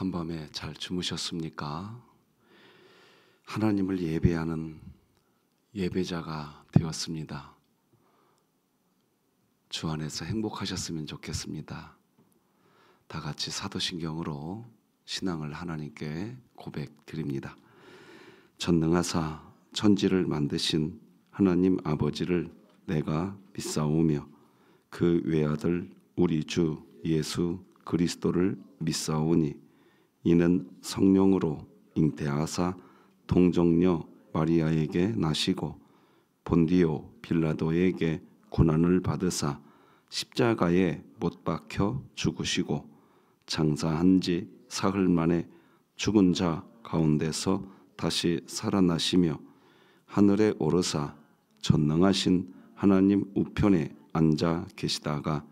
한밤에 잘 주무셨습니까? 하나님을 예배하는 예배자가 되었습니다. 주 안에서 행복하셨으면 좋겠습니다. 다 같이 사도신경으로 신앙을 하나님께 고백드립니다. 전능하사 천지를 만드신 하나님 아버지를 내가 믿사오며 그 외아들 우리 주 예수 그리스도를 믿사오니 이는 성령으로 잉태하사 동정녀 마리아에게 나시고 본디오 빌라도에게 고난을 받으사 십자가에 못 박혀 죽으시고 장사한 지 사흘 만에 죽은 자 가운데서 다시 살아나시며 하늘에 오르사 전능하신 하나님 우편에 앉아 계시다가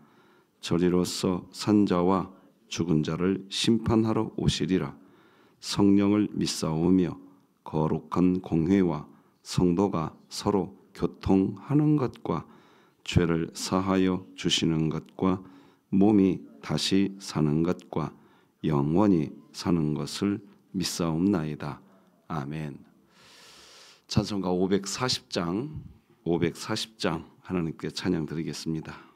저리로서 산자와 죽은 자를 심판하러 오시리라. 성령을 믿사오며 거룩한 공회와 성도가 서로 교통하는 것과 죄를 사하여 주시는 것과 몸이 다시 사는 것과 영원히 사는 것을 믿사옵나이다. 아멘. 찬송가 540장 하나님께 찬양 드리겠습니다.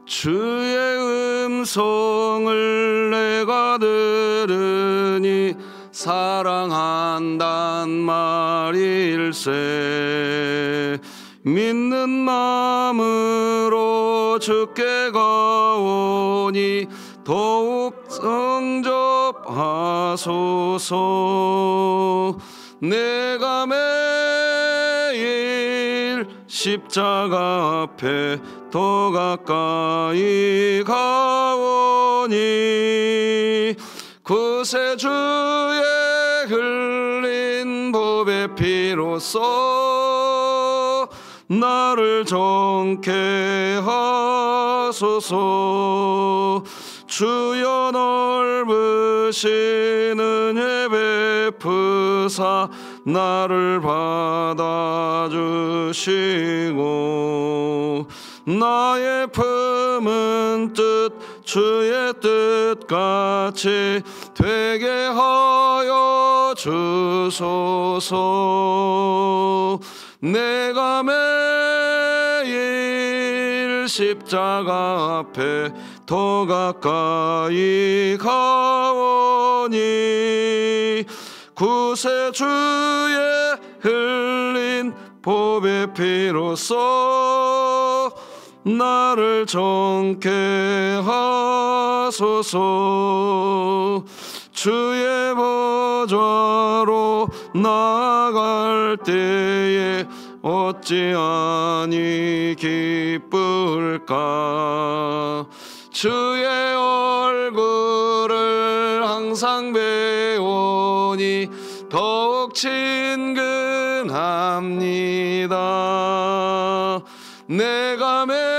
주의 음성을 내가 들으니 사랑한단 말일세. 믿는 마음으로 주께 가오니 더욱 성접하소서. 내가 매일 십자가 앞에 더 가까이 가오니 구세주의 흘린 법의 피로써 나를 정케 하소서. 주여 넓으신 은혜 베푸사 나를 받아주시고 나의 품은 뜻 주의 뜻같이 되게 하여 주소서. 내가 매일 십자가 앞에 더 가까이 가오니 구세주의 흘린 보배 피로써 나를 정케 하소서. 주의 보좌로 나아갈 때에 어찌하니 기쁠까. 주의 얼굴을 항상 배우니 더욱 친근합니다. 내가 매일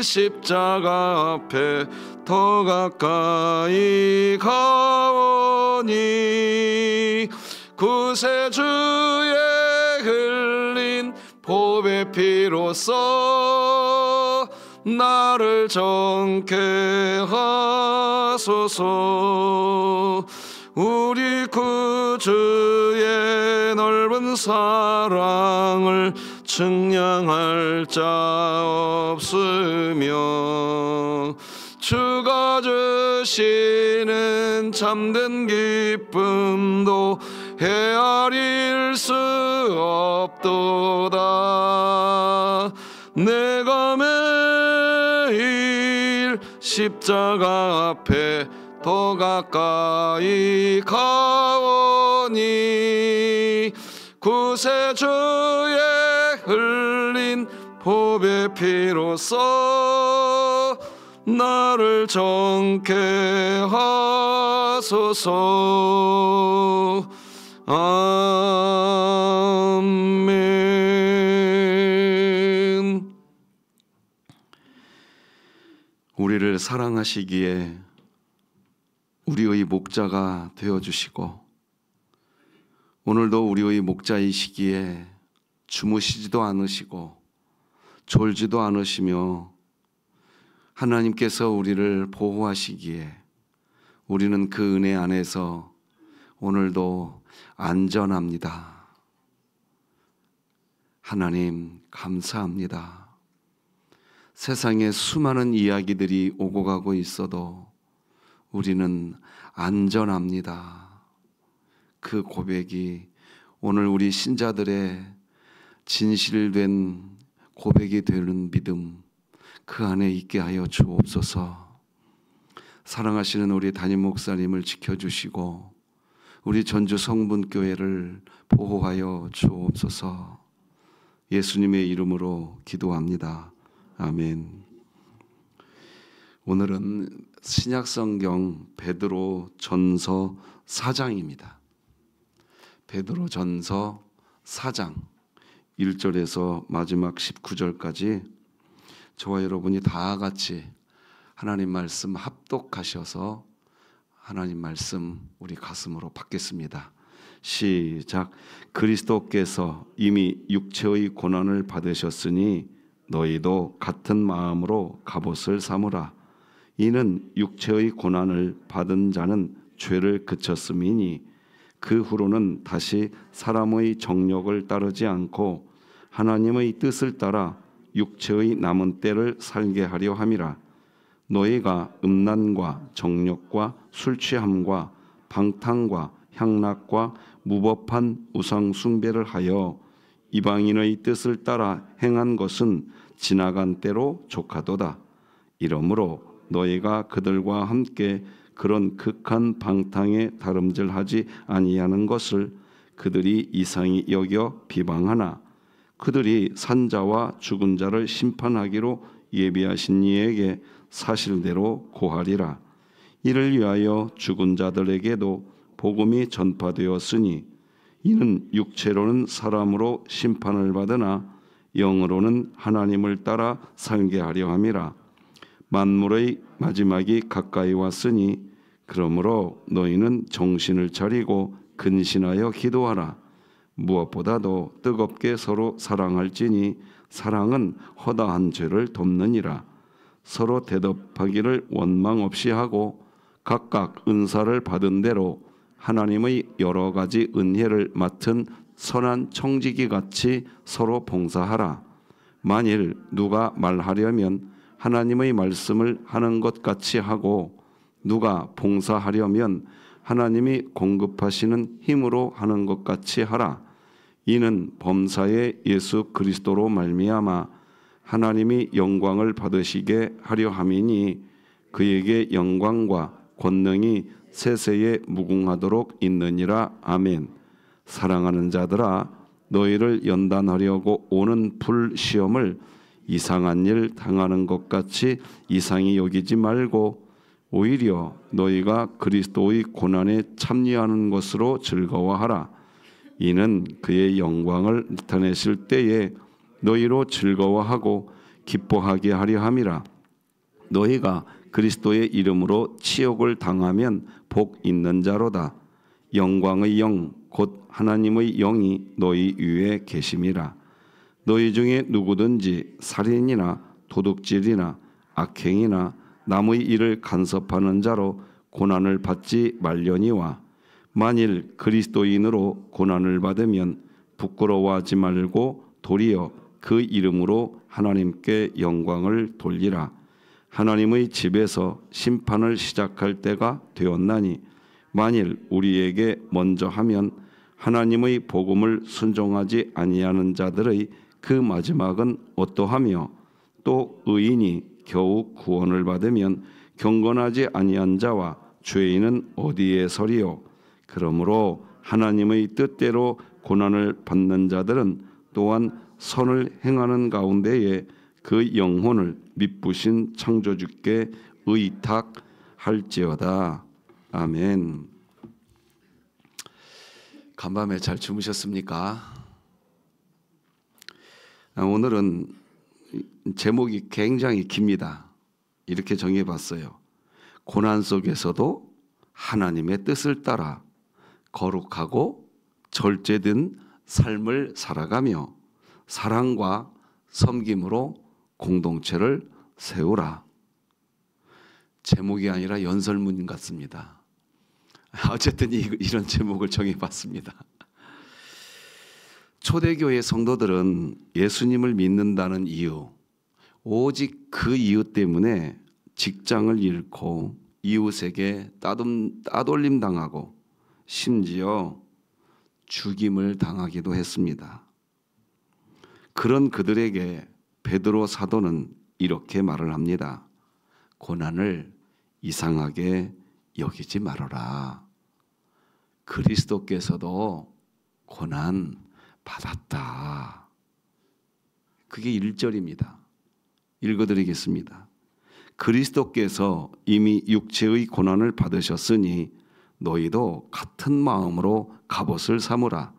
십자가 앞에 더 가까이 가오니 구세주의 흘린 보배 피로써 나를 정케 하소서. 우리 구주의 넓은 사랑을 측량할 자 없으며 주가 주시는 참된 기쁨도 헤아릴 수 없도다. 내가 매일 십자가 앞에 더 가까이 가오니 구세주의 흘린 보배 피로써 나를 정케 하소서. 아멘. 우리를 사랑하시기에 우리의 목자가 되어주시고 오늘도 우리의 목자이시기에 주무시지도 않으시고 졸지도 않으시며 하나님께서 우리를 보호하시기에 우리는 그 은혜 안에서 오늘도 안전합니다. 하나님 감사합니다. 세상에 수많은 이야기들이 오고 가고 있어도 우리는 안전합니다. 그 고백이 오늘 우리 신자들의 진실된 고백이 되는 믿음 그 안에 있게 하여 주옵소서. 사랑하시는 우리 담임 목사님을 지켜주시고 우리 전주 성분교회를 보호하여 주옵소서. 예수님의 이름으로 기도합니다. 아멘. 오늘은 신약성경 베드로 전서 4장입니다. 베드로 전서 4장 1절에서 마지막 19절까지 저와 여러분이 다 같이 하나님 말씀 합독하셔서 하나님 말씀 우리 가슴으로 받겠습니다. 시작. 그리스도께서 이미 육체의 고난을 받으셨으니 너희도 같은 마음으로 갑옷을 삼으라. 이는 육체의 고난을 받은 자는 죄를 그쳤음이니 그 후로는 다시 사람의 정욕을 따르지 않고 하나님의 뜻을 따라 육체의 남은 때를 살게 하려 함이라. 너희가 음란과 정욕과 술취함과 방탕과 향락과 무법한 우상 숭배를 하여 이방인의 뜻을 따라 행한 것은 지나간 때로 족하도다. 이러므로 너희가 그들과 함께 그런 극한 방탕에 다름질하지 아니하는 것을 그들이 이상히 여겨 비방하나 그들이 산자와 죽은 자를 심판하기로 예비하신 이에게 사실대로 고하리라. 이를 위하여 죽은 자들에게도 복음이 전파되었으니 이는 육체로는 사람으로 심판을 받으나 영으로는 하나님을 따라 살게 하려 함이라. 만물의 마지막이 가까이 왔으니 그러므로 너희는 정신을 차리고 근신하여 기도하라. 무엇보다도 뜨겁게 서로 사랑할지니 사랑은 허다한 죄를 덮느니라. 서로 대답하기를 원망 없이 하고 각각 은사를 받은 대로 하나님의 여러 가지 은혜를 맡은 선한 청지기 같이 서로 봉사하라. 만일 누가 말하려면 하나님의 말씀을 하는 것 같이 하고 누가 봉사하려면 하나님이 공급하시는 힘으로 하는 것 같이 하라. 이는 범사의 예수 그리스도로 말미암아 하나님이 영광을 받으시게 하려 함이니 그에게 영광과 권능이 세세에 무궁하도록 있느니라. 아멘. 사랑하는 자들아, 너희를 연단하려고 오는 불시험을 이상한 일 당하는 것 같이 이상히 여기지 말고 오히려 너희가 그리스도의 고난에 참여하는 것으로 즐거워하라. 이는 그의 영광을 나타내실 때에 너희로 즐거워하고 기뻐하게 하려 함이라. 너희가 그리스도의 이름으로 치욕을 당하면 복 있는 자로다. 영광의 영 곧 하나님의 영이 너희 위에 계심이라. 너희 중에 누구든지 살인이나 도둑질이나 악행이나 남의 일을 간섭하는 자로 고난을 받지 말려니와 만일 그리스도인으로 고난을 받으면 부끄러워하지 말고 도리어 그 이름으로 하나님께 영광을 돌리라. 하나님의 집에서 심판을 시작할 때가 되었나니 만일 우리에게 먼저 하면 하나님의 복음을 순종하지 아니하는 자들의 그 마지막은 어떠하며 또 의인이 겨우 구원을 받으면 경건하지 아니한 자와 죄인은 어디에 서리요. 그러므로 하나님의 뜻대로 고난을 받는 자들은 또한 선을 행하는 가운데에 그 영혼을 미쁘신 창조주께 의탁할지어다. 아멘. 간밤에 잘 주무셨습니까? 오늘은 제목이 굉장히 깁니다. 이렇게 정해봤어요. 고난 속에서도 하나님의 뜻을 따라 거룩하고 절제된 삶을 살아가며 사랑과 섬김으로 공동체를 세우라. 제목이 아니라 연설문 같습니다. 어쨌든 이런 제목을 정해봤습니다. 초대교회 성도들은 예수님을 믿는다는 이유, 오직 그 이유 때문에 직장을 잃고 이웃에게 따돌림 당하고 심지어 죽임을 당하기도 했습니다. 그런 그들에게 베드로 사도는 이렇게 말을 합니다. 고난을 이상하게 여기지 말아라. 그리스도께서도 고난 받았다. 그게 1절입니다. 읽어드리겠습니다. 그리스도께서 이미 육체의 고난을 받으셨으니 너희도 같은 마음으로 갑옷을 삼으라.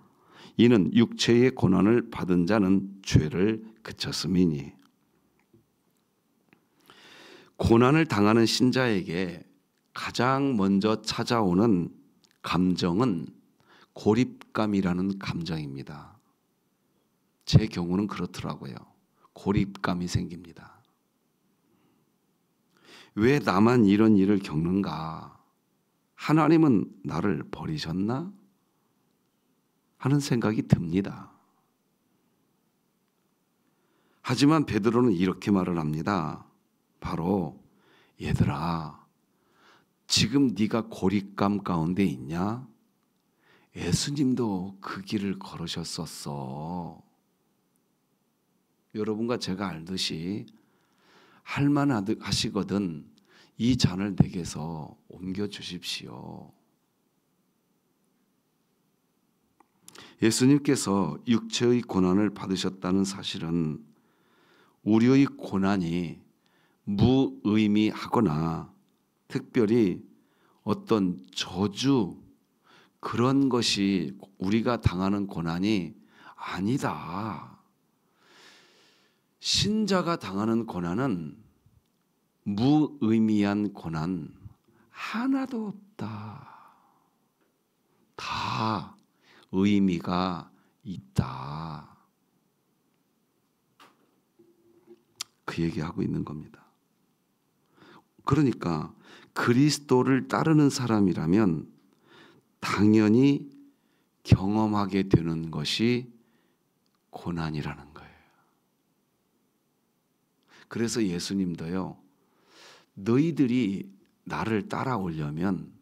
이는 육체의 고난을 받은 자는 죄를 그쳤음이니. 고난을 당하는 신자에게 가장 먼저 찾아오는 감정은 고립감이라는 감정입니다. 제 경우는 그렇더라고요. 고립감이 생깁니다. 왜 나만 이런 일을 겪는가? 하나님은 나를 버리셨나? 하는 생각이 듭니다. 하지만 베드로는 이렇게 말을 합니다. 바로 얘들아, 지금 네가 고립감 가운데 있냐? 예수님도 그 길을 걸으셨었어. 여러분과 제가 알듯이 할만하시거든 이 잔을 내게서 옮겨 주십시오. 예수님께서 육체의 고난을 받으셨다는 사실은 우리의 고난이 무의미하거나 특별히 어떤 저주 그런 것이 우리가 당하는 고난이 아니다. 신자가 당하는 고난은 무의미한 고난 하나도 없다. 다 의미가 있다. 그 얘기하고 있는 겁니다. 그러니까 그리스도를 따르는 사람이라면 당연히 경험하게 되는 것이 고난이라는 거예요. 그래서 예수님도요, 너희들이 나를 따라오려면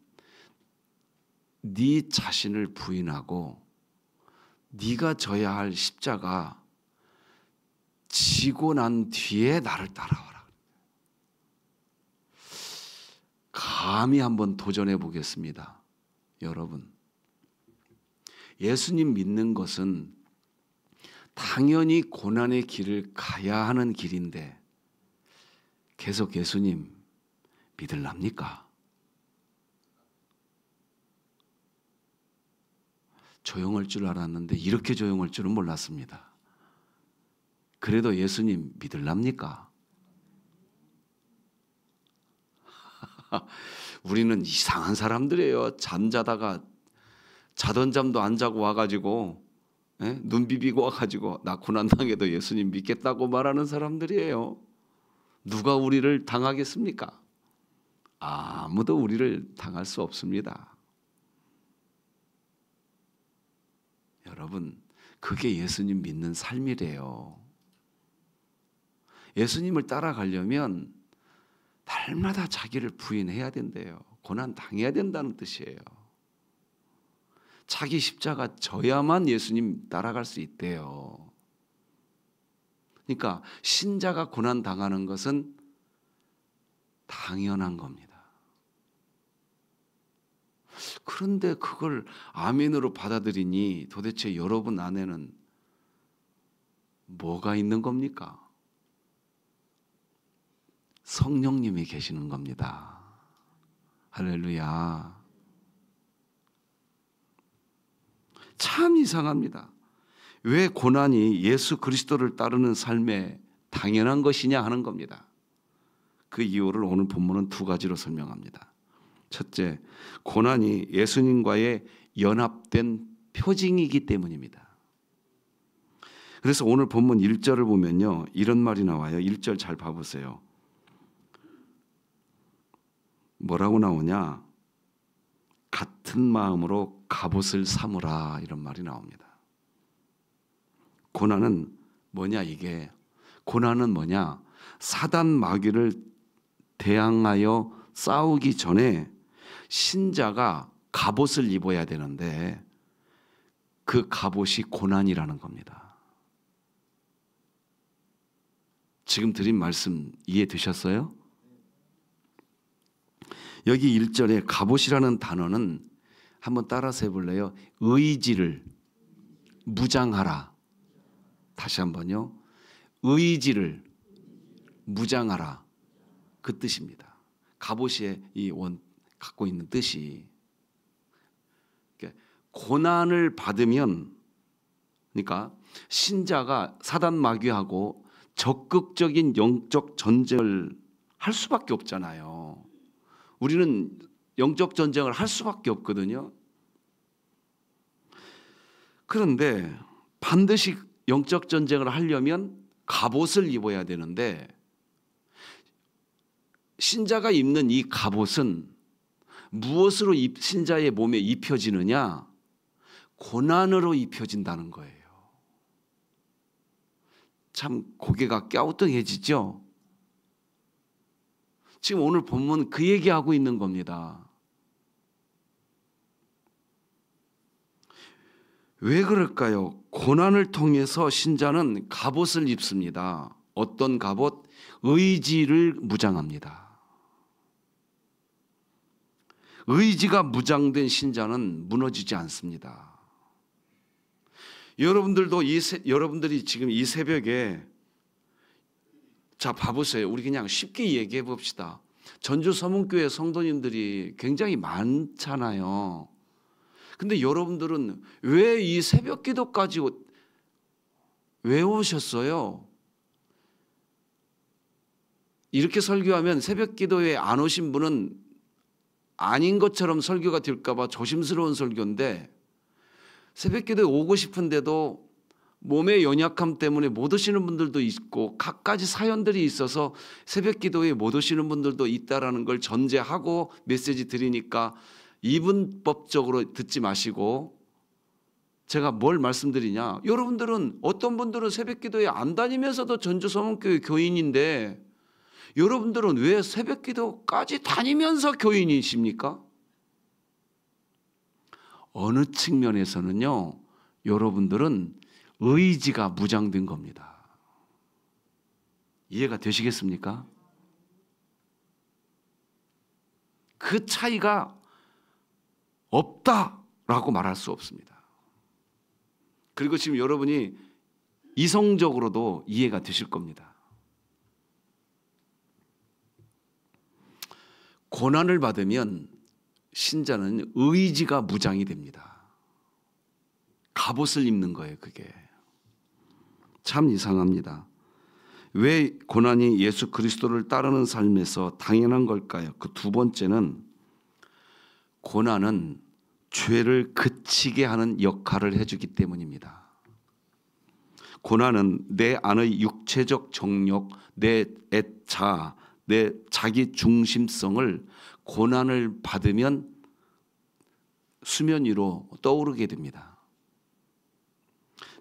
네 자신을 부인하고 네가 져야 할 십자가 지고 난 뒤에 나를 따라와라. 감히 한번 도전해 보겠습니다. 여러분, 예수님 믿는 것은 당연히 고난의 길을 가야 하는 길인데 계속 예수님 믿을랍니까? 조용할 줄 알았는데 이렇게 조용할 줄은 몰랐습니다. 그래도 예수님 믿을랍니까? 우리는 이상한 사람들이에요. 잠자다가 자던 잠도 안 자고 와가지고 눈 비비고 와가지고 나 고난당해도 예수님 믿겠다고 말하는 사람들이에요. 누가 우리를 당하겠습니까? 아무도 우리를 당할 수 없습니다. 여러분, 그게 예수님 믿는 삶이래요. 예수님을 따라가려면 날마다 자기를 부인해야 된대요. 고난 당해야 된다는 뜻이에요. 자기 십자가 져야만 예수님 따라갈 수 있대요. 그러니까 신자가 고난 당하는 것은 당연한 겁니다. 그런데 그걸 아멘으로 받아들이니 도대체 여러분 안에는 뭐가 있는 겁니까? 성령님이 계시는 겁니다. 할렐루야. 참 이상합니다. 왜 고난이 예수 그리스도를 따르는 삶에 당연한 것이냐 하는 겁니다. 그 이유를 오늘 본문은 두 가지로 설명합니다. 첫째, 고난이 예수님과의 연합된 표징이기 때문입니다. 그래서 오늘 본문 1절을 보면요, 이런 말이 나와요. 1절 잘 봐보세요. 뭐라고 나오냐? 같은 마음으로 갑옷을 삼으라, 이런 말이 나옵니다. 고난은 뭐냐? 이게 고난은 뭐냐? 사단 마귀를 대항하여 싸우기 전에 신자가 갑옷을 입어야 되는데 그 갑옷이 고난이라는 겁니다. 지금 드린 말씀 이해되셨어요? 여기 1절에 갑옷이라는 단어는 한번 따라서 해볼래요? 의지를 무장하라. 다시 한번요. 의지를 무장하라. 그 뜻입니다. 갑옷의 이 갖고 있는 뜻이, 그러니까 고난을 받으면, 그러니까 신자가 사단 마귀하고 적극적인 영적 전쟁을 할 수밖에 없잖아요. 우리는 영적 전쟁을 할 수밖에 없거든요. 그런데 반드시 영적 전쟁을 하려면 갑옷을 입어야 되는데, 신자가 입는 이 갑옷은 무엇으로 신자의 몸에 입혀지느냐? 고난으로 입혀진다는 거예요. 참 고개가 갸우뚱해지죠? 지금 오늘 본문 그 얘기하고 있는 겁니다. 왜 그럴까요? 고난을 통해서 신자는 갑옷을 입습니다. 어떤 갑옷? 의지를 무장합니다. 의지가 무장된 신자는 무너지지 않습니다. 여러분들이 지금 이 새벽에, 자 봐보세요. 우리 그냥 쉽게 얘기해 봅시다. 전주 서문교회 성도님들이 굉장히 많잖아요. 근데 여러분들은 왜 이 새벽 기도까지 왜 오셨어요? 이렇게 설교하면 새벽 기도에 안 오신 분은 아닌 것처럼 설교가 될까 봐 조심스러운 설교인데, 새벽 기도에 오고 싶은데도 몸의 연약함 때문에 못 오시는 분들도 있고 갖가지 사연들이 있어서 새벽 기도에 못 오시는 분들도 있다라는 걸 전제하고 메시지 드리니까 이분법적으로 듣지 마시고, 제가 뭘 말씀드리냐, 여러분들은 어떤 분들은 새벽 기도에 안 다니면서도 전주 서문교회 교인인데 여러분들은 왜 새벽 기도까지 다니면서 교인이십니까? 어느 측면에서는요, 여러분들은 의지가 무장된 겁니다. 이해가 되시겠습니까? 그 차이가 없다라고 말할 수 없습니다. 그리고 지금 여러분이 이성적으로도 이해가 되실 겁니다. 고난을 받으면 신자는 의지가 무장이 됩니다. 갑옷을 입는 거예요, 그게. 참 이상합니다. 왜 고난이 예수 그리스도를 따르는 삶에서 당연한 걸까요? 그 두 번째는, 고난은 죄를 그치게 하는 역할을 해주기 때문입니다. 고난은 내 안의 육체적 정욕, 내 애차, 내 자기 중심성을 고난을 받으면 수면 위로 떠오르게 됩니다.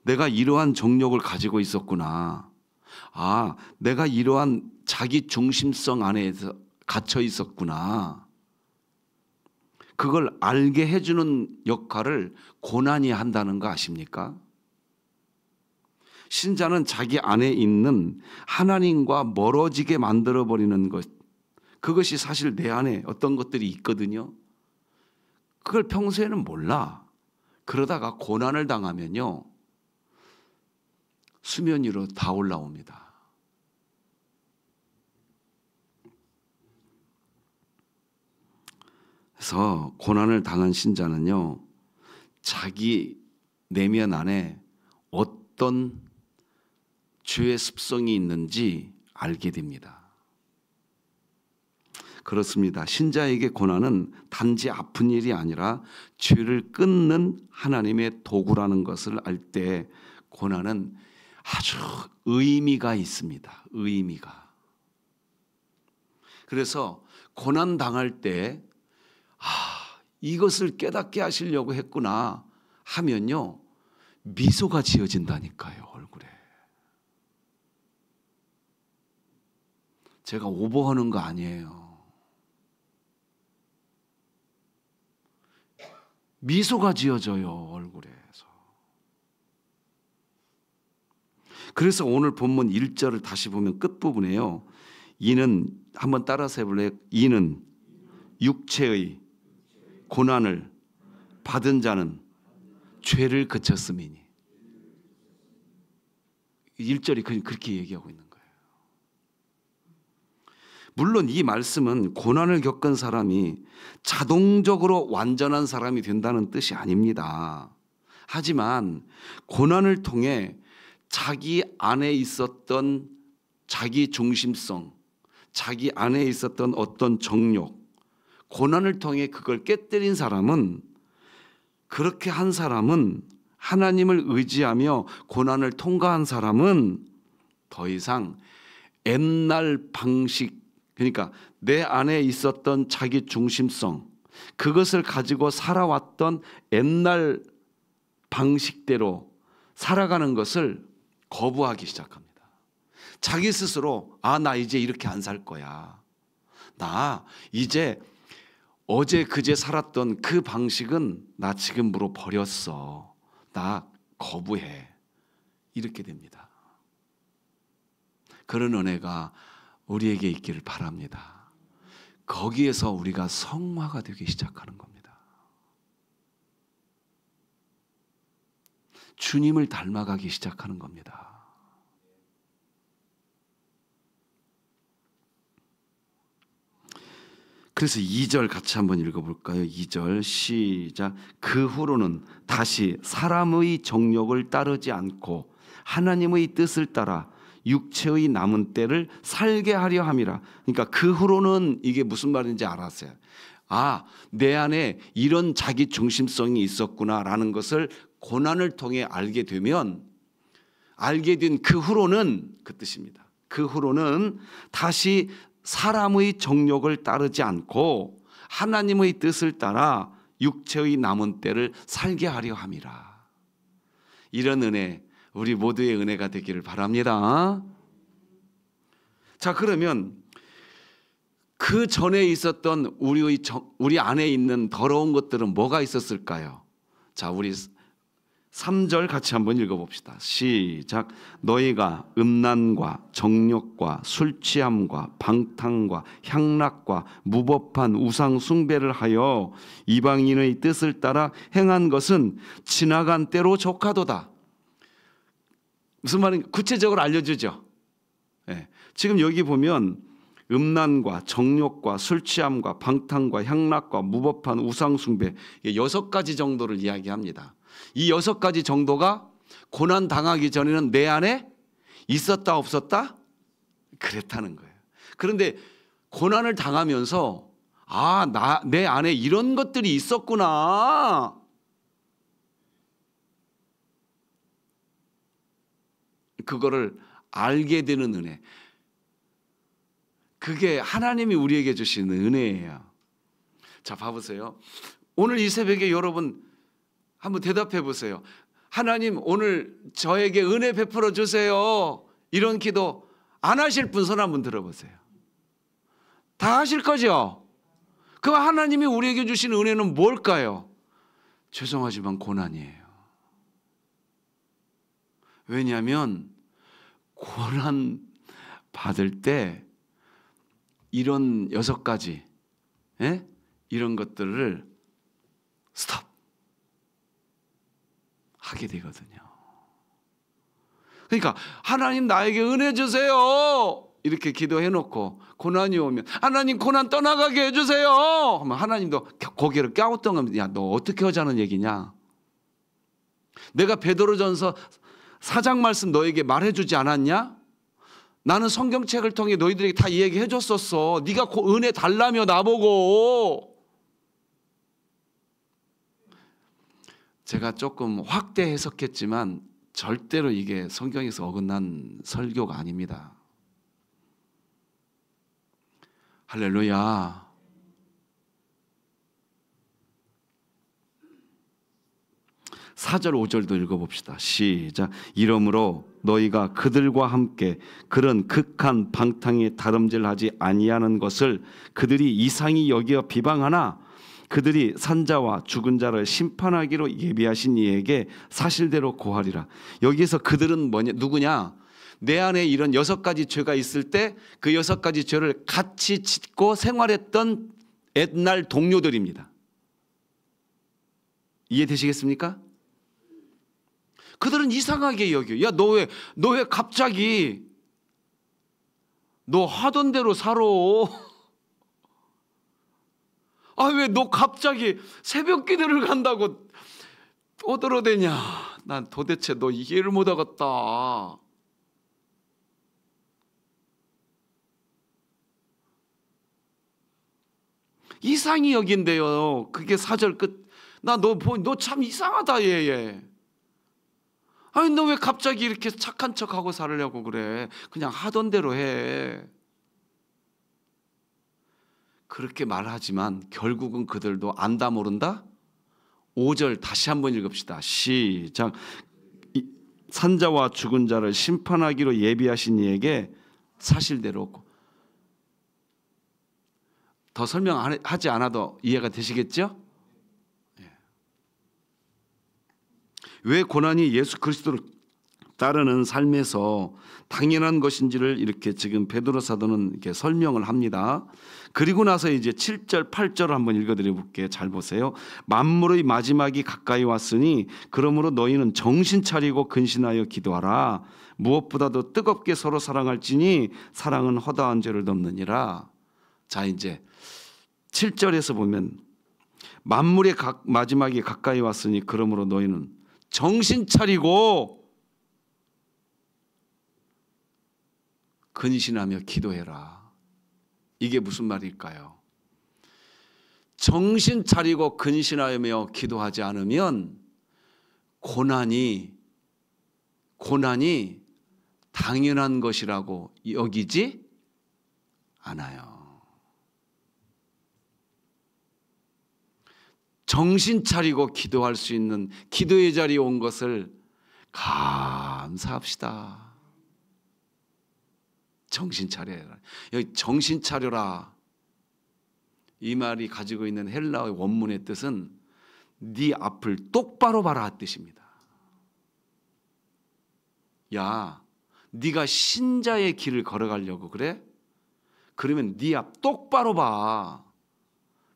내가 이러한 정욕을 가지고 있었구나. 아, 내가 이러한 자기 중심성 안에서 갇혀 있었구나. 그걸 알게 해주는 역할을 고난이 한다는 거 아십니까? 신자는 자기 안에 있는 하나님과 멀어지게 만들어버리는 것, 그것이 사실 내 안에 어떤 것들이 있거든요. 그걸 평소에는 몰라. 그러다가 고난을 당하면요, 수면 위로 다 올라옵니다. 그래서 고난을 당한 신자는요, 자기 내면 안에 어떤 죄의 습성이 있는지 알게 됩니다. 그렇습니다. 신자에게 고난은 단지 아픈 일이 아니라 죄를 끊는 하나님의 도구라는 것을 알 때 고난은 아주 의미가 있습니다. 의미가. 그래서 고난 당할 때 이것을 깨닫게 하시려고 했구나 하면요, 미소가 지어진다니까요, 얼굴에. 제가 오버하는 거 아니에요. 미소가 지어져요, 얼굴에서. 그래서 오늘 본문 1절을 다시 보면 끝부분에요. 이는, 한번 따라서 해볼래요? 이는 육체의 고난을 받은 자는 죄를 그쳤음이니. 1절이 그렇게 얘기하고 있는 거예요. 물론 이 말씀은 고난을 겪은 사람이 자동적으로 완전한 사람이 된다는 뜻이 아닙니다. 하지만 고난을 통해 자기 안에 있었던 자기 중심성, 자기 안에 있었던 어떤 정욕, 고난을 통해 그걸 깨뜨린 사람은, 그렇게 한 사람은, 하나님을 의지하며 고난을 통과한 사람은 더 이상 옛날 방식, 그러니까 내 안에 있었던 자기 중심성, 그것을 가지고 살아왔던 옛날 방식대로 살아가는 것을 거부하기 시작합니다. 자기 스스로 나 이제 이렇게 안 살 거야. 나 이제 어제 그제 살았던 그 방식은 나 지금으로 버렸어. 나 거부해. 이렇게 됩니다. 그런 은혜가 우리에게 있기를 바랍니다. 거기에서 우리가 성화가 되기 시작하는 겁니다. 주님을 닮아가기 시작하는 겁니다. 그래서 2절 같이 한번 읽어볼까요? 2절 시작. 그 후로는 다시 사람의 정욕을 따르지 않고 하나님의 뜻을 따라 육체의 남은 때를 살게 하려 함이라. 그러니까 그 후로는 이게 무슨 말인지 알았어요. 내 안에 이런 자기 중심성이 있었구나라는 것을 고난을 통해 알게 되면, 알게 된 그 후로는 그 뜻입니다. 그 후로는 다시 사람의 정욕을 따르지 않고 하나님의 뜻을 따라 육체의 남은 때를 살게 하려 함이라. 이런 은혜, 우리 모두의 은혜가 되기를 바랍니다. 자, 그러면 그 전에 있었던 우리 안에 있는 더러운 것들은 뭐가 있었을까요? 자, 우리 3절 같이 한번 읽어봅시다. 시작. 너희가 음란과 정욕과 술취함과 방탕과 향락과 무법한 우상 숭배를 하여 이방인의 뜻을 따라 행한 것은 지나간 때로 족하도다. 무슨 말인가? 구체적으로 알려주죠. 네. 지금 여기 보면 음란과 정욕과 술취함과 방탕과 향락과 무법한 우상 숭배, 6가지 정도를 이야기합니다. 이 6가지 정도가 고난 당하기 전에는 내 안에 있었다 없었다? 그랬다는 거예요. 그런데 고난을 당하면서 내 안에 이런 것들이 있었구나. 그거를 알게 되는 은혜. 그게 하나님이 우리에게 주시는 은혜예요. 자, 봐보세요. 오늘 이 새벽에 여러분 한번 대답해 보세요. 하나님, 오늘 저에게 은혜 베풀어 주세요. 이런 기도 안 하실 분 손 한번 들어보세요. 다 하실 거죠? 그럼 하나님이 우리에게 주신 은혜는 뭘까요? 죄송하지만 고난이에요. 왜냐하면 고난 받을 때 이런 6가지 이런 것들을 스톱 하게 되거든요. 그러니까 하나님 나에게 은혜 주세요 이렇게 기도해 놓고 고난이 오면 하나님 고난 떠나가게 해주세요 하면 하나님도 고개를 갸우뚱하면 야, 너 어떻게 하자는 얘기냐? 내가 베드로전서 4장 말씀 너에게 말해주지 않았냐? 나는 성경책을 통해 너희들에게 다 얘기해 줬었어. 네가 은혜 달라며 나보고. 제가 조금 확대 해석했지만 절대로 이게 성경에서 어긋난 설교가 아닙니다. 할렐루야. 4절 5절도 읽어봅시다. 시작. 이러므로 너희가 그들과 함께 그런 극한 방탕에 다름질하지 아니하는 것을 그들이 이상히 여겨 비방하나 그들이 산자와 죽은 자를 심판하기로 예비하신 이에게 사실대로 고하리라. 여기에서 그들은 뭐냐, 누구냐? 내 안에 이런 6가지 죄가 있을 때 그 6가지 죄를 같이 짓고 생활했던 옛날 동료들입니다. 이해되시겠습니까? 그들은 이상하게 여겨. 야, 너 왜 갑자기 너 하던 대로 살아? 아, 왜 너 갑자기 새벽 기도를 간다고 떠들어대냐? 난 도대체 너 이해를 못 하겠다. 이상히 여긴대요. 그게 4절 끝. 나 너 참 이상하다 얘. 아니 너 왜 갑자기 이렇게 착한 척하고 살려고 그래? 그냥 하던 대로 해. 그렇게 말하지만 결국은 그들도 안다 모른다? 5절 다시 한번 읽읍시다. 시작. 산자와 죽은 자를 심판하기로 예비하신 이에게 사실대로. 더 설명하지 않아도 이해가 되시겠죠? 왜 고난이 예수 그리스도를 따르는 삶에서 당연한 것인지를 이렇게 지금 베드로 사도는 이렇게 설명을 합니다. 그리고 나서 이제 7절, 8절을 한번 읽어드려 볼게요. 잘 보세요. 만물의 마지막이 가까이 왔으니 그러므로 너희는 정신 차리고 근신하여 기도하라. 무엇보다도 뜨겁게 서로 사랑할지니 사랑은 허다한 죄를 덮느니라. 자, 이제 7절에서 보면 만물의 마지막이 가까이 왔으니 그러므로 너희는 정신 차리고 근신하며 기도해라. 이게 무슨 말일까요? 정신 차리고 근신하며 기도하지 않으면 고난이 당연한 것이라고 여기지 않아요. 정신 차리고 기도할 수 있는 기도의 자리에 온 것을 감사합시다. 정신 차려라. 여기 정신 차려라. 이 말이 가지고 있는 헬라어의 원문의 뜻은 네 앞을 똑바로 봐라 뜻입니다. 야, 네가 신자의 길을 걸어가려고 그래? 그러면 네 앞 똑바로 봐.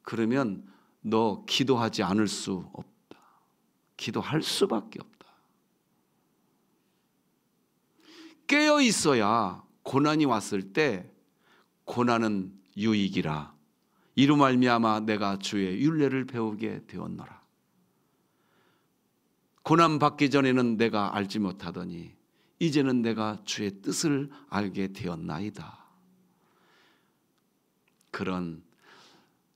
그러면 너 기도하지 않을 수 없다. 기도할 수밖에 없다. 깨어 있어야 고난이 왔을 때 고난은 유익이라. 이로 말미암아 내가 주의 율례를 배우게 되었노라. 고난 받기 전에는 내가 알지 못하더니 이제는 내가 주의 뜻을 알게 되었나이다. 그런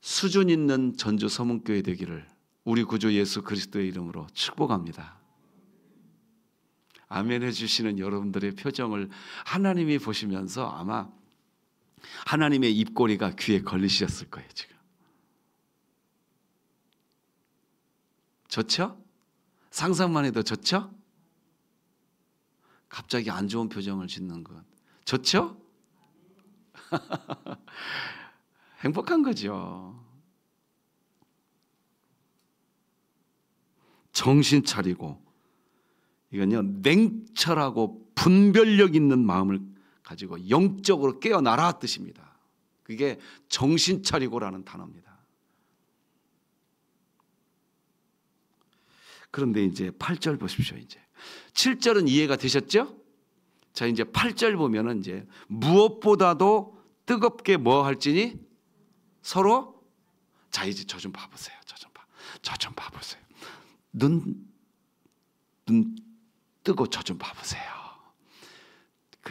수준 있는 전주 서문교회 되기를 우리 구주 예수 그리스도의 이름으로 축복합니다. 아멘 해주시는 여러분들의 표정을 하나님이 보시면서 아마 하나님의 입꼬리가 귀에 걸리셨을 거예요. 지금 좋죠? 상상만 해도 좋죠? 갑자기 안 좋은 표정을 짓는 것 좋죠? 행복한 거죠. 정신 차리고 이건요 냉철하고 분별력 있는 마음을 가지고 영적으로 깨어나라 뜻입니다. 그게 정신 차리고라는 단어입니다. 그런데 이제 8절 보십시오. 이제 7절은 이해가 되셨죠? 자, 이제 8절 보면은 이제 무엇보다도 뜨겁게 뭐 할지니 서로. 자, 이제 저 좀 봐보세요. 저 좀 봐보세요. 눈 뜨고 저 좀 봐보세요.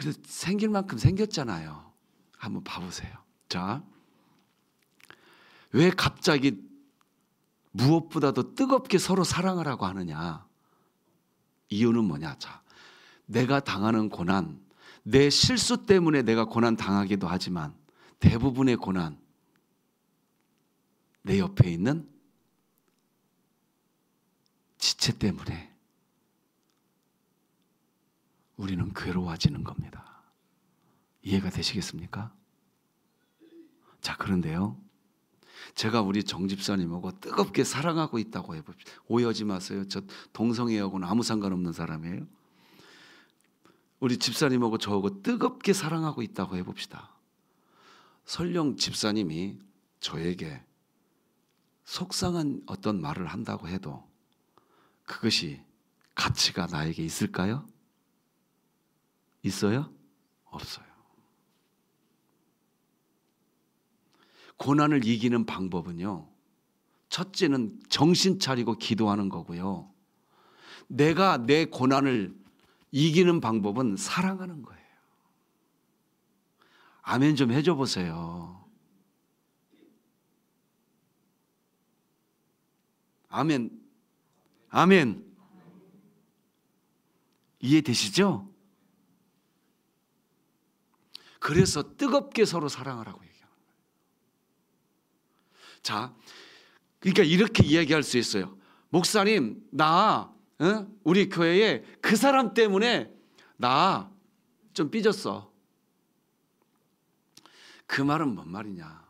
그래서 생길 만큼 생겼잖아요. 한번 봐보세요. 자, 왜 갑자기 무엇보다도 뜨겁게 서로 사랑하라고 하느냐? 이유는 뭐냐? 자, 내가 당하는 고난, 내 실수 때문에 내가 고난 당하기도 하지만 대부분의 고난, 내 옆에 있는 지체 때문에 우리는 괴로워지는 겁니다. 이해가 되시겠습니까? 자, 그런데요, 제가 우리 정 집사님하고 뜨겁게 사랑하고 있다고 해봅시다. 오해하지 마세요. 저 동성애하고는 아무 상관없는 사람이에요. 우리 집사님하고 저하고 뜨겁게 사랑하고 있다고 해봅시다. 설령 집사님이 저에게 속상한 어떤 말을 한다고 해도 그것이 가치가 나에게 있을까요? 있어요? 없어요. 고난을 이기는 방법은요, 첫째는 정신 차리고 기도하는 거고요, 내가 내 고난을 이기는 방법은 사랑하는 거예요. 아멘 좀 해줘 보세요. 아멘. 아멘. 이해되시죠? 그래서 뜨겁게 서로 사랑하라고 얘기하는 거예요. 자, 그러니까 이렇게 이야기할 수 있어요. 목사님, 나 우리 교회에 그 사람 때문에 나 좀 삐졌어. 그 말은 뭔 말이냐?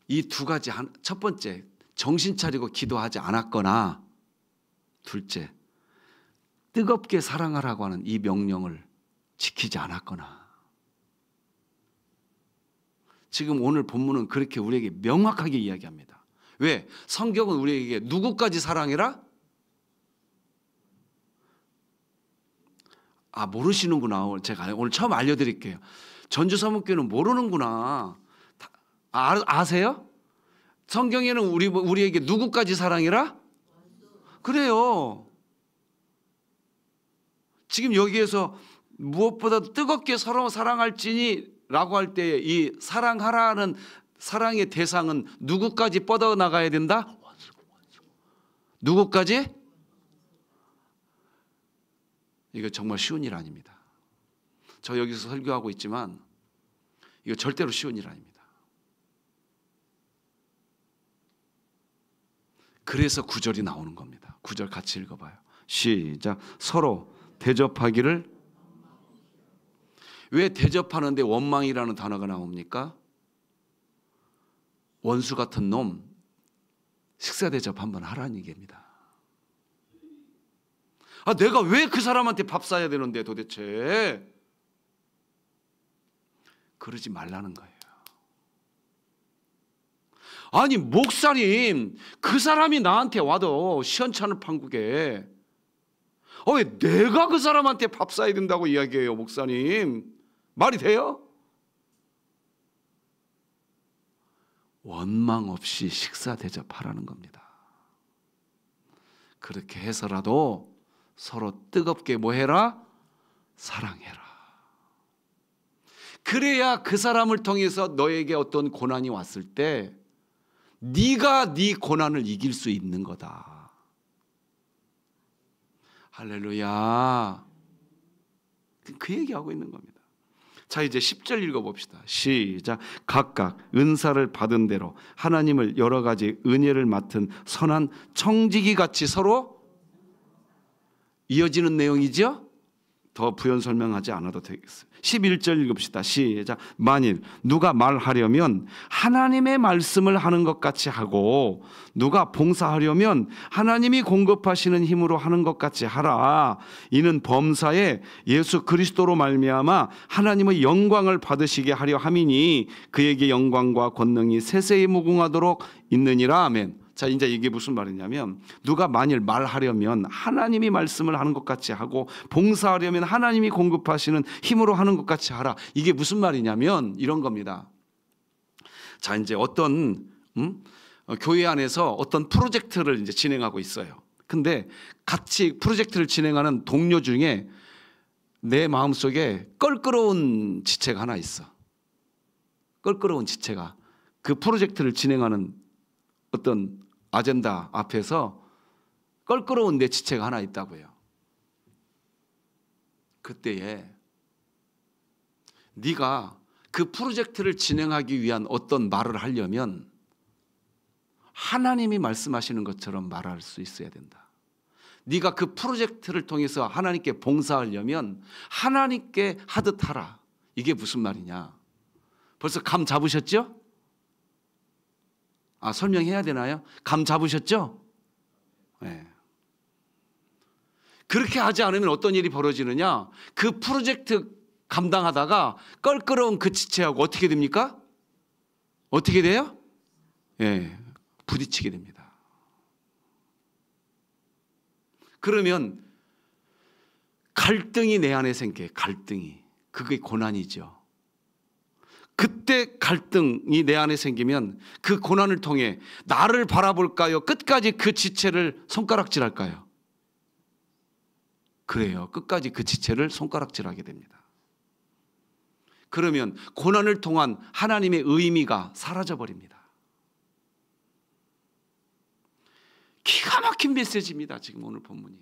이 두 가지, 첫 번째, 정신 차리고 기도하지 않았거나, 둘째, 뜨겁게 사랑하라고 하는 이 명령을 지키지 않았거나. 지금 오늘 본문은 그렇게 우리에게 명확하게 이야기합니다. 왜? 성경은 우리에게 누구까지 사랑해라? 아, 모르시는구나. 제가 오늘 처음 알려드릴게요. 전주서목교는 모르는구나. 아세요? 성경에는 우리에게 누구까지 사랑해라? 그래요. 지금 여기에서 무엇보다도 뜨겁게 서로 사랑할지니 라고 할 때 이 사랑하라는 사랑의 대상은 누구까지 뻗어나가야 된다? 누구까지? 이거 정말 쉬운 일 아닙니다. 저 여기서 설교하고 있지만 이거 절대로 쉬운 일 아닙니다. 그래서 9절이 나오는 겁니다. 9절 같이 읽어봐요. 시작. 서로 대접하기를. 왜 대접하는데 원망이라는 단어가 나옵니까? 원수 같은 놈, 식사 대접 한번 하라는 얘기입니다. 아, 내가 왜 그 사람한테 밥 사야 되는데 도대체? 그러지 말라는 거예요. 아니, 목사님, 그 사람이 나한테 와도 시원찮은 판국에 왜 내가 그 사람한테 밥 사야 된다고 이야기해요, 목사님? 말이 돼요? 원망 없이 식사 대접하라는 겁니다. 그렇게 해서라도 서로 뜨겁게 뭐 해라? 사랑해라. 그래야 그 사람을 통해서 너에게 어떤 고난이 왔을 때 네가 네 고난을 이길 수 있는 거다. 할렐루야. 그 얘기하고 있는 겁니다. 자, 이제 10절 읽어봅시다. 시작. 각각 은사를 받은 대로 하나님을 여러 가지 은혜를 맡은 선한 청지기 같이 서로. 이어지는 내용이죠. 더 부연 설명하지 않아도 되겠어요. 11절 읽읍시다. 시작. 만일 누가 말하려면 하나님의 말씀을 하는 것 같이 하고 누가 봉사하려면 하나님이 공급하시는 힘으로 하는 것 같이 하라. 이는 범사에 예수 그리스도로 말미암아 하나님의 영광을 받으시게 하려 함이니 그에게 영광과 권능이 세세히 무궁하도록 있느니라. 아멘. 자, 이제 이게 무슨 말이냐면 누가 만일 말하려면 하나님이 말씀을 하는 것 같이 하고 봉사하려면 하나님이 공급하시는 힘으로 하는 것 같이 하라. 이게 무슨 말이냐면 이런 겁니다. 자, 이제 어떤 교회 안에서 어떤 프로젝트를 이제 진행하고 있어요. 근데 같이 프로젝트를 진행하는 동료 중에 내 마음속에 껄끄러운 지체가 하나 있어. 껄끄러운 지체가 그 프로젝트를 진행하는 어떤 아젠다 앞에서 껄끄러운 내 지체가 하나 있다고요. 그때에 네가 그 프로젝트를 진행하기 위한 어떤 말을 하려면 하나님이 말씀하시는 것처럼 말할 수 있어야 된다. 네가 그 프로젝트를 통해서 하나님께 봉사하려면 하나님께 하듯 하라. 이게 무슨 말이냐? 벌써 감 잡으셨죠? 설명해야 되나요? 감 잡으셨죠? 네. 그렇게 하지 않으면 어떤 일이 벌어지느냐? 그 프로젝트 감당하다가 껄끄러운 그 지체하고 어떻게 됩니까? 어떻게 돼요? 예, 부딪히게 됩니다. 그러면 갈등이 내 안에 생겨. 갈등이. 그게 고난이죠. 그때 갈등이 내 안에 생기면 그 고난을 통해 나를 바라볼까요? 끝까지 그 지체를 손가락질할까요? 그래요. 끝까지 그 지체를 손가락질하게 됩니다. 그러면 고난을 통한 하나님의 의미가 사라져 버립니다. 기가 막힌 메시지입니다. 지금 오늘 본문이.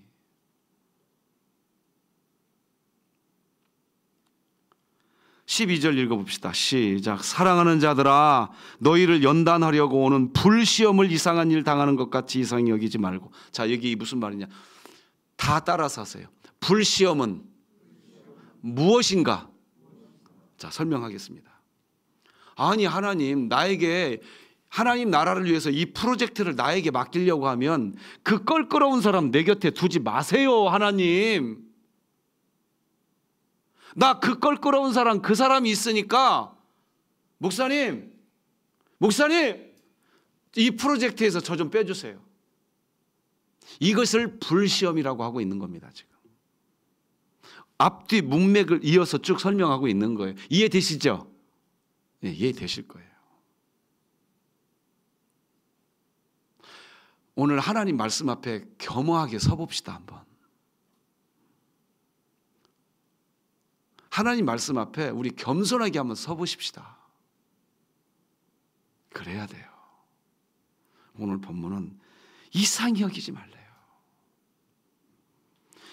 12절 읽어봅시다. 시작. 사랑하는 자들아, 너희를 연단하려고 오는 불시험을 이상한 일 당하는 것 같이 이상히 여기지 말고. 자, 여기 무슨 말이냐? 다 따라서 하세요. 불시험은 무엇인가? 자, 설명하겠습니다. 아니, 하나님, 나에게 하나님 나라를 위해서 이 프로젝트를 나에게 맡기려고 하면 그 껄끄러운 사람 내 곁에 두지 마세요, 하나님. 나 그 껄끄러운 사람, 그 사람이 있으니까 목사님, 이 프로젝트에서 저 좀 빼주세요. 이것을 불시험이라고 하고 있는 겁니다. 지금 앞뒤 문맥을 이어서 쭉 설명하고 있는 거예요. 이해되시죠? 네, 이해되실 거예요. 오늘 하나님 말씀 앞에 겸허하게 서봅시다. 한번 하나님 말씀 앞에 우리 겸손하게 한번 서보십시다. 그래야 돼요. 오늘 본문은 이상히 여기지 말래요.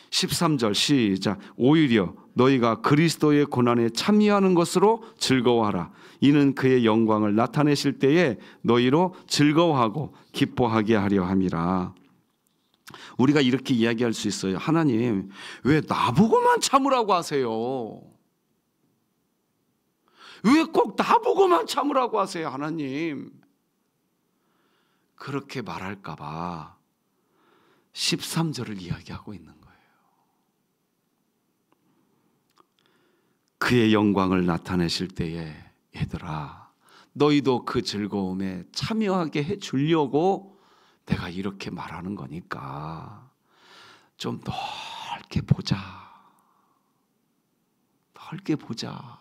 13절 시작. 오히려 너희가 그리스도의 고난에 참여하는 것으로 즐거워하라. 이는 그의 영광을 나타내실 때에 너희로 즐거워하고 기뻐하게 하려 함이라. 우리가 이렇게 이야기할 수 있어요. 하나님, 왜 나보고만 참으라고 하세요? 왜 꼭 나보고만 참으라고 하세요, 하나님? 그렇게 말할까 봐 13절을 이야기하고 있는 거예요. 그의 영광을 나타내실 때에 얘들아, 너희도 그 즐거움에 참여하게 해주려고 내가 이렇게 말하는 거니까 좀 넓게 보자. 넓게 보자.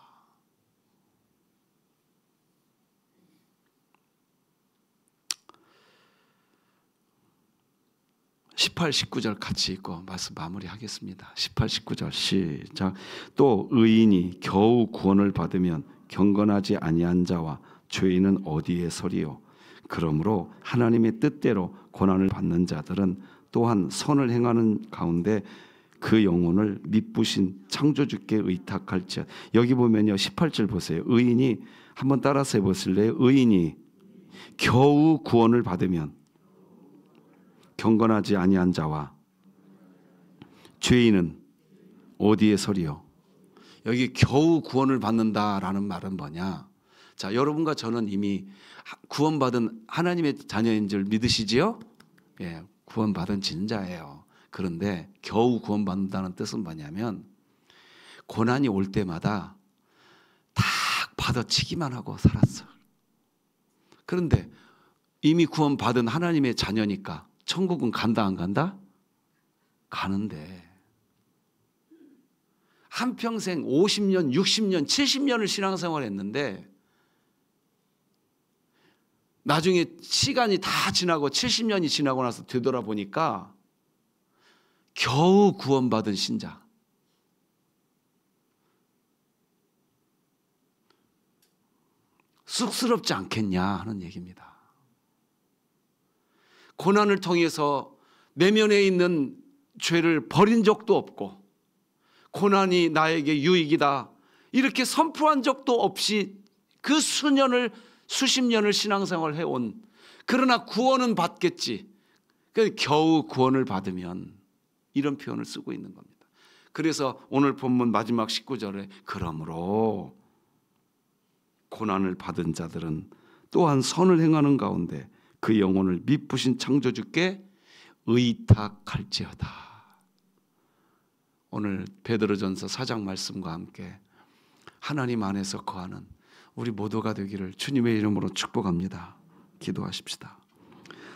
18, 19절 같이 읽고 말씀 마무리하겠습니다. 18, 19절 시작. 또 의인이 겨우 구원을 받으면 경건하지 아니한 자와 죄인은 어디에 서리요? 그러므로 하나님의 뜻대로 고난을 받는 자들은 또한 선을 행하는 가운데 그 영혼을 미쁘신 창조주께 의탁할지. 여기 보면요, 18절 보세요. 의인이 한번 따라서 해보실래요? 의인이 겨우 구원을 받으면 경건하지 아니한 자와 죄인은 어디에 서리요? 여기 겨우 구원을 받는다라는 말은 뭐냐? 자, 여러분과 저는 이미 구원받은 하나님의 자녀인 줄 믿으시지요? 예, 구원받은 진자예요. 그런데 겨우 구원받는다는 뜻은 뭐냐면 고난이 올 때마다 다 받아치기만 하고 살았어. 그런데 이미 구원받은 하나님의 자녀니까 천국은 간다 안 간다? 가는데 한평생 50년, 60년, 70년을 신앙생활 했는데 나중에 시간이 다 지나고 70년이 지나고 나서 되돌아보니까 겨우 구원받은 신자, 쑥스럽지 않겠냐 하는 얘기입니다. 고난을 통해서 내면에 있는 죄를 버린 적도 없고 고난이 나에게 유익이다 이렇게 선포한 적도 없이 그 수십 년을 신앙생활을 해온, 그러나 구원은 받겠지, 겨우 구원을 받으면, 이런 표현을 쓰고 있는 겁니다. 그래서 오늘 본문 마지막 19절에 그러므로 고난을 받은 자들은 또한 선을 행하는 가운데 그 영혼을 미쁘신 창조주께 의탁할지어다. 오늘 베드로전서 4장 말씀과 함께 하나님 안에서 거하는 우리 모두가 되기를 주님의 이름으로 축복합니다. 기도하십시다.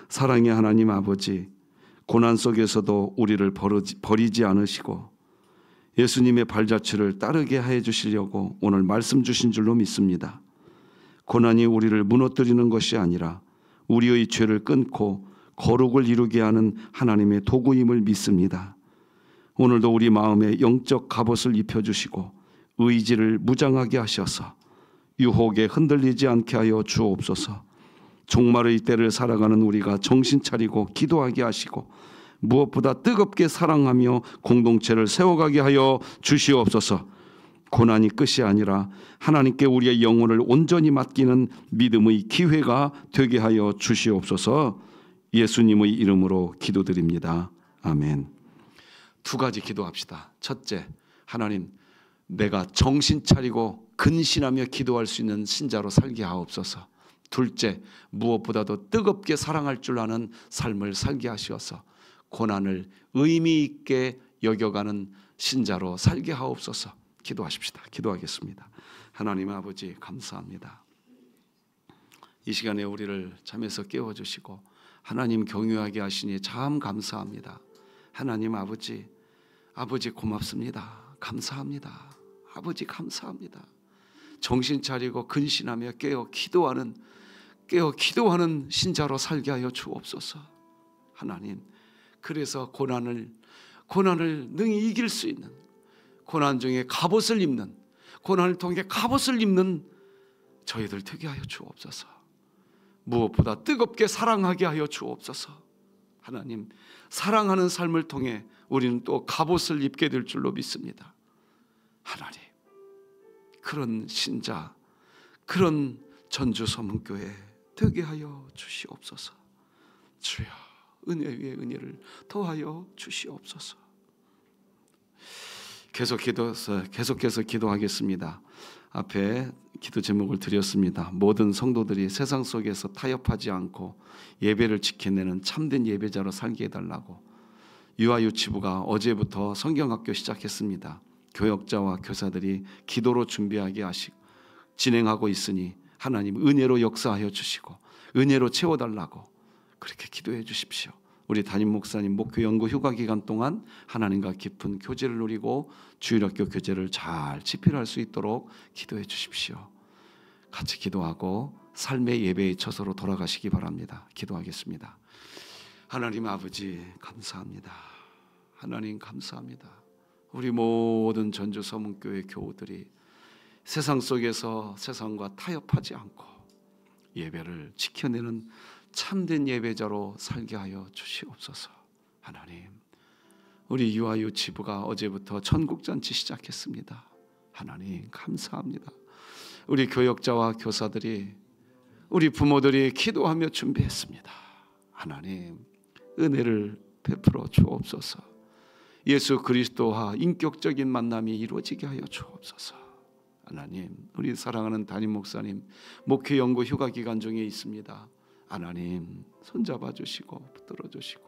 사랑의 하나님 아버지, 고난 속에서도 우리를 버리지 않으시고 예수님의 발자취를 따르게 해 주시려고 오늘 말씀 주신 줄로 믿습니다. 고난이 우리를 무너뜨리는 것이 아니라 우리의 죄를 끊고 거룩을 이루게 하는 하나님의 도구임을 믿습니다. 오늘도 우리 마음에 영적 갑옷을 입혀주시고 의지를 무장하게 하셔서 유혹에 흔들리지 않게 하여 주옵소서. 종말의 때를 살아가는 우리가 정신 차리고 기도하게 하시고 무엇보다 뜨겁게 사랑하며 공동체를 세워가게 하여 주시옵소서. 고난이 끝이 아니라 하나님께 우리의 영혼을 온전히 맡기는 믿음의 기회가 되게 하여 주시옵소서. 예수님의 이름으로 기도드립니다. 아멘. 두 가지 기도합시다. 첫째, 하나님, 내가 정신 차리고 근신하며 기도할 수 있는 신자로 살게 하옵소서. 둘째, 무엇보다도 뜨겁게 사랑할 줄 아는 삶을 살게 하시어서 고난을 의미 있게 여겨가는 신자로 살게 하옵소서. 기도하십시다. 기도하겠습니다. 하나님 아버지, 감사합니다. 이 시간에 우리를 잠에서 깨워주시고 하나님 경유하게 하시니 참 감사합니다. 하나님 아버지, 고맙습니다. 감사합니다. 아버지 감사합니다. 정신 차리고 근신하며 깨어 기도하는 신자로 살게 하여 주옵소서. 하나님, 그래서 고난을 능히 이길 수 있는, 고난 중에 갑옷을 입는, 고난을 통해 갑옷을 입는 저희들 되게 하여 주옵소서. 무엇보다 뜨겁게 사랑하게 하여 주옵소서. 하나님, 사랑하는 삶을 통해 우리는 또 갑옷을 입게 될 줄로 믿습니다. 하나님, 그런 신자, 그런 전주서문교회 되게 하여 주시옵소서. 주여, 은혜 위에 은혜를 더하여 주시옵소서. 계속해서 기도하겠습니다. 앞에 기도 제목을 드렸습니다. 모든 성도들이 세상 속에서 타협하지 않고 예배를 지켜내는 참된 예배자로 살게 해달라고 유아유치부가 어제부터 성경학교 시작했습니다. 교역자와 교사들이 기도로 준비하게 하시고 진행하고 있으니 하나님 은혜로 역사하여 주시고 은혜로 채워달라고 그렇게 기도해 주십시오. 우리 담임 목사님 목회 연구 휴가 기간 동안 하나님과 깊은 교제를 누리고 주일학교 교제를 잘 집필할 수 있도록 기도해 주십시오. 같이 기도하고 삶의 예배의 처소로 돌아가시기 바랍니다. 기도하겠습니다. 하나님 아버지 감사합니다. 하나님 감사합니다. 우리 모든 전주 서문교회 교우들이 세상 속에서 세상과 타협하지 않고 예배를 지켜내는 참된 예배자로 살게 하여 주시옵소서. 하나님, 우리 유아유치부가 어제부터 천국잔치 시작했습니다. 하나님 감사합니다. 우리 교역자와 교사들이, 우리 부모들이 기도하며 준비했습니다. 하나님 은혜를 베풀어 주옵소서. 예수 그리스도와 인격적인 만남이 이루어지게 하여 주옵소서. 하나님, 우리 사랑하는 담임 목사님 목회 연구 휴가 기간 중에 있습니다. 하나님 손잡아 주시고 붙들어 주시고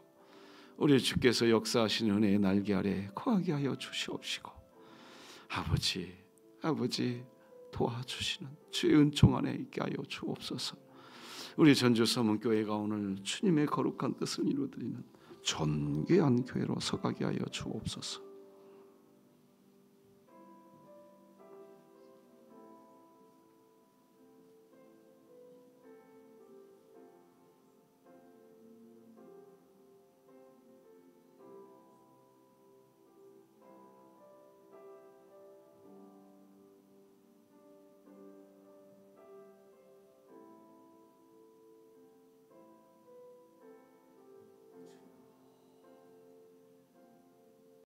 우리 주께서 역사하시는 은혜의 날개 아래 거하게 하여 주시옵시고 아버지 도와주시는 주의 은총 안에 있게 하여 주옵소서. 우리 전주 서문교회가 오늘 주님의 거룩한 뜻을 이루어드리는 존귀한 교회로 서가게 하여 주옵소서.